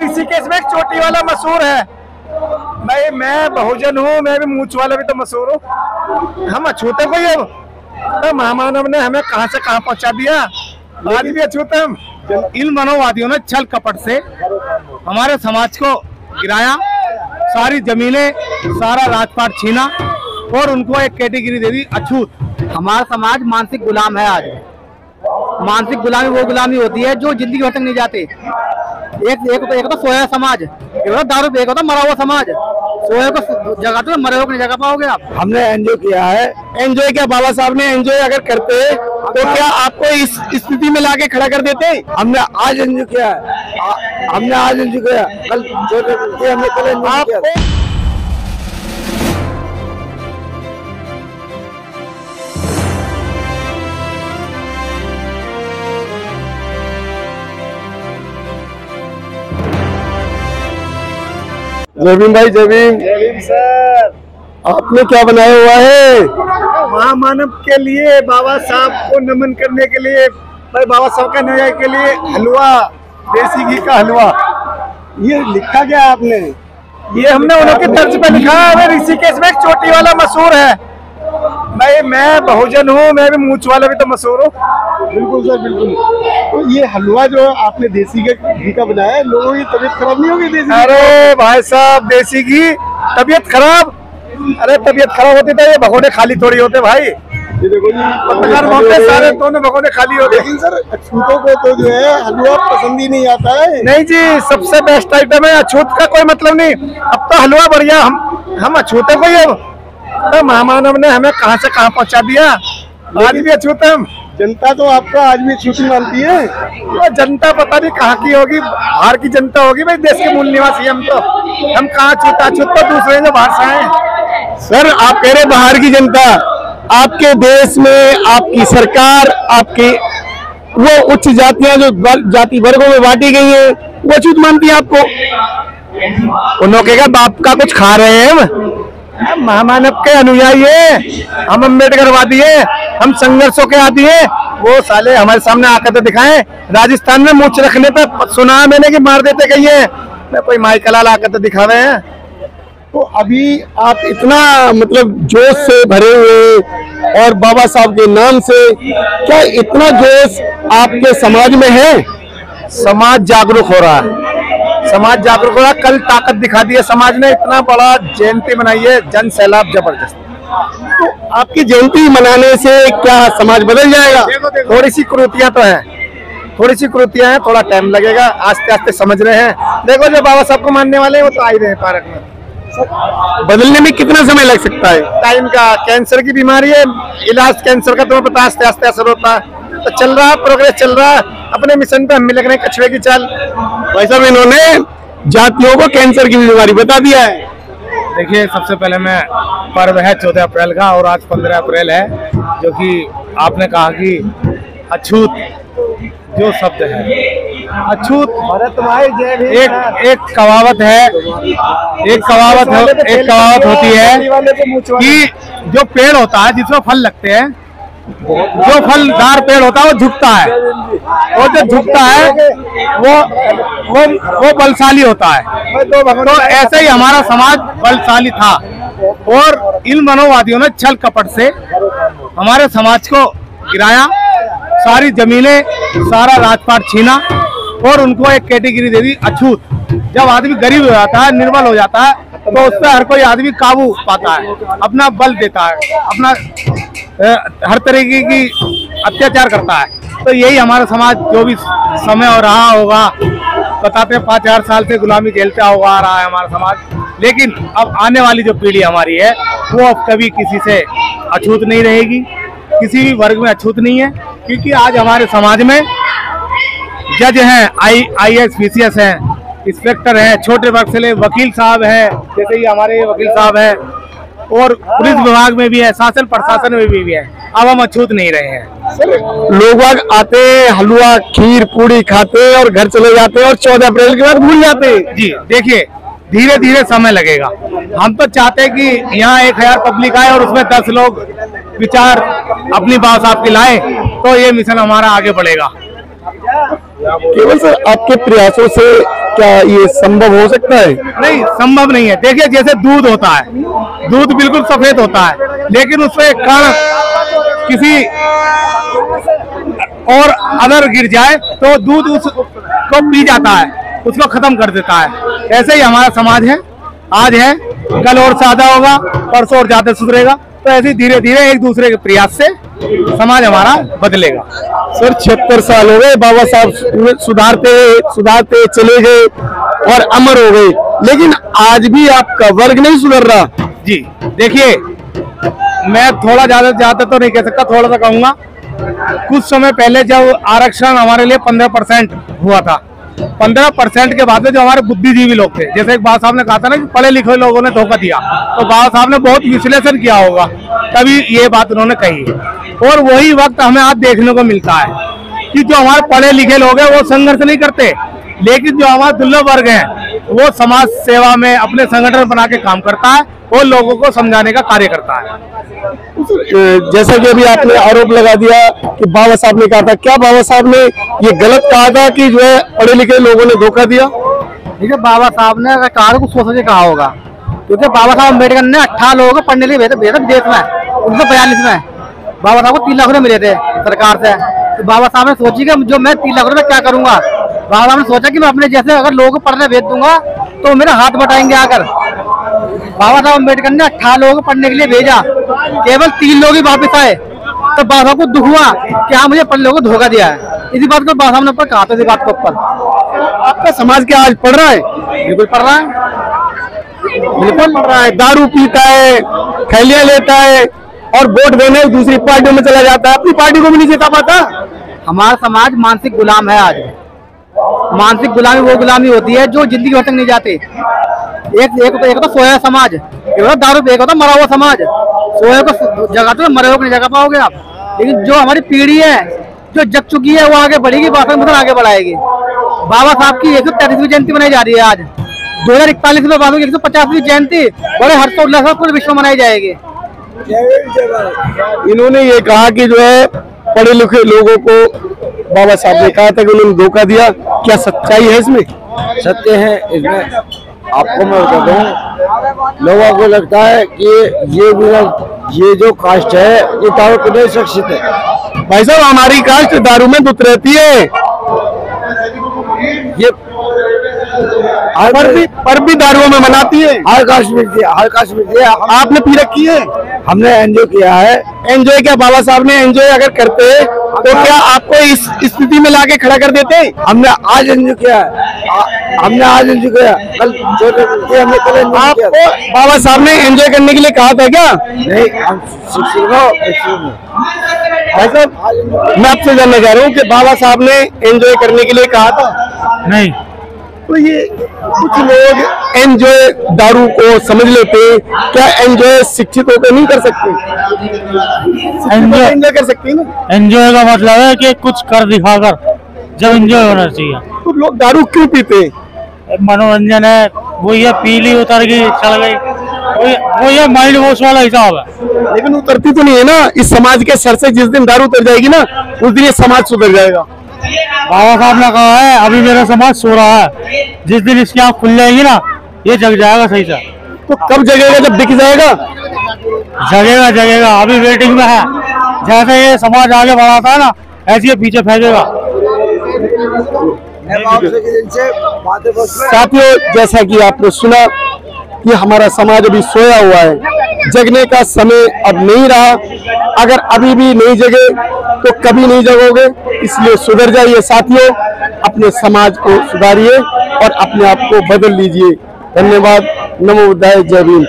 ऋषिकेश में एक चोटी वाला मशहूर है। मैं बहुजन हूँ, मैं भी मूंछ वाला भी तो मशहूर हूँ। हम अछूते को ये तो महामानव ने हमें कहां से कहां पहुंचा दिया। आज भी अछूते हम। इन मनोवादियों ने छल कपट से हमारे समाज को गिराया, सारी जमीनें, सारा राजपाट छीना और उनको एक कैटेगरी दे दी अछूत। हमारा समाज मानसिक गुलाम है। आज मानसिक गुलामी वो गुलामी होती है जो जिंदगी भर तक नहीं जाती। एक तो सोया समाज, एक तो दारू पे, एक तो मरा हुआ समाज। सोए को जगाते हो, मरे को नहीं जगा पाओगे आप। हमने एंजॉय किया है। एंजॉय क्या बाबा साहब ने एंजॉय अगर करते तो क्या आपको इस स्थिति में लाके खड़ा कर देते? हमने आज एंजॉय किया है। हमने आज एंजॉय किया, कल जो हमने कल एंजॉय किया। जय भीम भाई, जय भीम। जय भीम सर। आपने क्या बनाया हुआ है? महामानव के लिए, बाबा साहब को नमन करने के लिए, भाई बाबा साहब का न्याय के लिए हलवा, देसी घी का हलवा। ये लिखा क्या आपने? ये हमने उनके तर्ज पे लिखा है। ऋषिकेश में एक चोटी वाला मशहूर है। भाई मैं बहुजन हूँ, मैं भी मूंछ वाला भी तो मशहूर हूँ। बिल्कुल सर, बिल्कुल। तो ये हलवा जो आपने देसी घी का बनाया है, लोगों की तबीयत खराब नहीं होगी देसी? अरे भाई साहब, देसी घी तबीयत खराब? अरे तबीयत खराब होती तो ये भगोने खाली थोड़ी होते भाई। ये देखो जी, पत्रकार सारे दोनों भगोने खाली होते। लेकिन सर अछूतों को तो जो है हलवा पसंद ही नहीं आता है। नहीं जी, सबसे बेस्ट आइटम है अछूत का, कोई मतलब नहीं। अब तो हलवा बढ़िया। हम अछूते को ये तो महामानव ने हमें कहां से कहां पहुंचा दिया। आज भी अछूते हम। जनता तो आपका आज भी अछूती मानती है। वो जनता पता नहीं कहाँ की होगी, बाहर की जनता होगी। भाई देश के मूल निवासी हम तो, हम कहाँ अछूत तो दूसरे जो बाहर से आए। सर आप कह रहे बाहर की जनता, आपके देश में आपकी सरकार, आपकी वो उच्च जातियां जो जाति वर्गों में बांटी गई है, वो अछूत मानती है आपको? उन्होंने कहा बाप का कुछ खा रहे हैं हम महामानव के अनुयायी है। हम अम्बेडकरवादी है, हम संघर्षों के आदि है। वो साले हमारे सामने आकर तो दिखाएं। राजस्थान में मूंछ रखने पे सुना मैंने कि मार देते कहीं है। कोई माई कलाल आकर तो दिखा रहे हैं। तो अभी आप इतना मतलब जोश से भरे हुए और बाबा साहब के नाम से, क्या इतना जोश आपके समाज में है? समाज जागरूक हो रहा है, समाज जागरूक हो रहा है। कल ताकत दिखा दी है समाज ने, इतना बड़ा जयंती मनाई है, जन सैलाब जबरदस्त। तो आपकी जयंती मनाने से क्या समाज बदल जाएगा? थोड़ी सी कुरीतियां तो है, थोड़ी सी कुरीतियां हैं, थोड़ा टाइम लगेगा। आस्ते आस्ते समझ रहे हैं। देखो जो बाबा साहब को मानने वाले हैं वो तो आ ही रहे हैं पार्क में। बदलने में कितना समय लग सकता है? टाइम का, कैंसर की बीमारी है, इलाज कैंसर का तुम्हें पता, आस्ते आस्ते असर होता है। तो चल रहा है, प्रोग्रेस चल रहा है। अपने मिशन पे हम भी लग रहे हैं कछुए की चाल। भाई साहब इन्होंने जातियों को कैंसर की बीमारी बता दिया है। देखिए, सबसे पहले मैं पर्व है 14 अप्रैल का और आज 15 अप्रैल है, जो कि आपने कहा कि अछूत जो शब्द है, अछूत एक कहावत है, एक कहावत होती है कि जो पेड़ होता है जिसमें फल लगते हैं, जो फलदार पेड़ होता है वो झुकता है, और जो झुकता है वो बलशाली होता है। तो ऐसे ही हमारा समाज बलशाली था और इन मनोवादियों ने छल कपट से हमारे समाज को गिराया, सारी जमीनें, सारा राजपाट छीना और उनको एक कैटेगरी दे दी अछूत। जब आदमी गरीब हो जाता है, निर्बल हो जाता है, तो उस पर हर कोई आदमी काबू पाता है, अपना बल देता है, अपना हर तरीके की अत्याचार करता है। तो यही हमारा समाज जो भी समय हो रहा होगा, बताते हैं 5,000 साल से गुलामी झेलता होगा आ रहा है हमारा समाज। लेकिन अब आने वाली जो पीढ़ी हमारी है वो अब कभी किसी से अछूत नहीं रहेगी, किसी भी वर्ग में अछूत नहीं है। क्योंकि आज हमारे समाज में जज हैं, IAS PCS हैं, इंस्पेक्टर हैं, छोटे वर्ग से ले वकील साहब हैं, जैसे ही हमारे वकील साहब हैं, और पुलिस विभाग में भी है, शासन प्रशासन में भी है। अब हम अछूत नहीं रहे हैं। सर लोग आते हैं, हलवा खीर पूड़ी खाते हैं और घर चले जाते हैं और 14 अप्रैल के बाद भूल जाते हैं। जी देखिए, धीरे धीरे समय लगेगा। हम तो चाहते हैं कि यहाँ 1000 पब्लिक आए और उसमें 10 लोग विचार अपनी बात साहब की लाए, तो ये मिशन हमारा आगे बढ़ेगा। केवल सर आपके प्रयासों से क्या ये संभव हो सकता है? नहीं, संभव नहीं है। देखिए, जैसे दूध होता है, दूध बिल्कुल सफेद होता है, लेकिन उसमें कण किसी और अदर गिर जाए तो दूध उसको पी जाता है, उसको खत्म कर देता है। ऐसे ही हमारा समाज है, आज है, कल और ज्यादा होगा, परसों और ज्यादा सुधरेगा। तो ऐसे धीरे धीरे एक दूसरे के प्रयास से समाज हमारा बदलेगा। सर 76 साल हो गए, बाबा साहब सुधारते चले गए और अमर हो गए, लेकिन आज भी आपका वर्ग नहीं सुधर रहा। जी देखिए, मैं थोड़ा ज्यादा तो नहीं कह सकता, थोड़ा सा कहूंगा। कुछ समय पहले जब आरक्षण हमारे लिए 15% हुआ था, 15% के बाद में जो हमारे बुद्धिजीवी लोग थे, जैसे एक बाबा साहब ने कहा था ना कि पढ़े लिखे लोगों ने धोखा दिया, तो बाबा साहब ने बहुत विश्लेषण किया होगा, तभी ये बात उन्होंने कही है। और वही वक्त हमें आज देखने को मिलता है कि जो हमारे पढ़े लिखे लोग हैं वो संघर्ष नहीं करते, लेकिन जो हमारा दुर्लभ वर्ग है वो समाज सेवा में अपने संगठन बना के काम करता है और लोगों को समझाने का कार्य करता है। जैसा कि अभी आपने आरोप लगा दिया कि बाबा साहब ने कहा था, क्या बाबा साहब ने ये गलत कहा था कि जो है पढ़े लिखे लोगों ने धोखा दिया? देखिए, बाबा साहब ने अगर कहा कुछ सोच के कहा होगा, क्योंकि बाबा साहब अम्बेडकर ने 18 लोगों को पढ़ने के लिए भेजा विदेश में 1942 में। बाबा साहब को 3 लाख रुपए मिले थे सरकार से, तो बाबा साहब ने सोची कि जो मैं 3 लाख रुपए क्या करूंगा। बाबा साहब ने सोचा कि मैं अपने जैसे अगर लोगों को पढ़ने भेज दूंगा तो मेरे हाथ बटाएंगे आकर। बाबा साहब अम्बेडकर ने 18 लोगों को पढ़ने के लिए भेजा, केवल 3 लोग ही वापस आए, तो बाबा साहब को दुख हुआ कि हाँ मुझे पढ़ने लोगों को धोखा दिया है। इसी बात को बाबा साहब ने ऊपर कहा था, इसी बात के ऊपर। आपका समाज क्या आज पढ़ रहा है? बिल्कुल पढ़ रहा है, बिल्कुल पढ़ रहा है। दारू पीता है, खैलियां लेता है और वोट देने दूसरी पार्टियों में चला जाता है, अपनी पार्टी को भी नहीं जिता पाता। हमारा समाज मानसिक गुलाम है आज। मानसिक गुलामी वो गुलामी होती है जो जिंदगी भर तक नहीं जाती। एक तो सोया समाज, एक होता दारू पे, एक होता मरा हुआ समाज। सोए को जगाते हो, मरे हुए को नहीं जगा पाओगे आप। लेकिन जो हमारी पीढ़ी है जो जग चुकी है वो आगे बढ़ेगी, बात आगे बढ़ाएगी। बाबा साहब की 133वीं जयंती मनाई जा रही है आज। 2041 में बाबा की 150वीं जयंती बड़े हर्षोल्लास से पूरे विश्व में मनाई जाएगी। इन्होंने ये कहा कि जो है पढ़े लिखे लोगों को बाबा साहब ने कहा था कि उन्होंने धोखा दिया, क्या सच्चाई है इसमें? सत्य है इसमें। आपको मैं बता दूं, लोगों को लगता है कि ये जो कास्ट है ये दारू को नहीं सुरक्षित है। भाई साहब, हमारी कास्ट दारू में धुत रहती है, ये पर भी दारुओं में मनाती है। हर कास्ट मिलती है, हर कास्ट मिलती है। आपने पी रखी है? हमने एंजॉय किया है। एंजॉय क्या बाबा साहब ने एंजॉय अगर करते तो क्या आपको इस स्थिति में लाके खड़ा कर देते? हमने आज एंजॉय किया है, हमने आज एंजॉय किया, कल जो हमने कल एंजॉय किया। आपको बाबा साहब ने एंजॉय करने के लिए कहा था क्या? नहीं, हम भाई साहब, मैं आपसे जानना चाह रहा हूँ कि बाबा साहब ने एंजॉय करने के लिए कहा था? नहीं। तो ये कुछ लोग एंजॉय दारू को समझ लेते, क्या एंजॉय शिक्षित होकर नहीं कर सकते? एंजॉय कर सकते ना। एंजॉय का मतलब है कि कुछ कर दिखाकर, जब एंजॉय होना चाहिए। तो लोग दारू क्यों पीते? मनोरंजन है, वो ये पीली उतर गई चल गई, वो ये माइंड वॉश वाला हिसाब है। लेकिन उतरती तो नहीं है ना। इस समाज के सर से जिस दिन दारू उतर जाएगी ना, उस दिन ये समाज सुधर जाएगा। बाबा साहब ने कहा है अभी मेरा समाज सो रहा है, जिस दिन इसकी आँख खुल जाएगी ना ये जग जाएगा सही से। तो कब जगेगा? जब दिख जाएगा। जगेगा, अभी वेटिंग में है। जैसे ये समाज आगे बढ़ाता है ना, ऐसे ये पीछे फेंकेगा। साथियों, जैसा कि आपने सुना कि हमारा समाज अभी सोया हुआ है, जगने का समय अब नहीं रहा। अगर अभी भी नहीं जगे तो कभी नहीं जगोगे, इसलिए सुधर जाइए साथियों, अपने समाज को सुधारिए और अपने आप को बदल लीजिए। धन्यवाद। नमो बुद्धाय, जय भीम।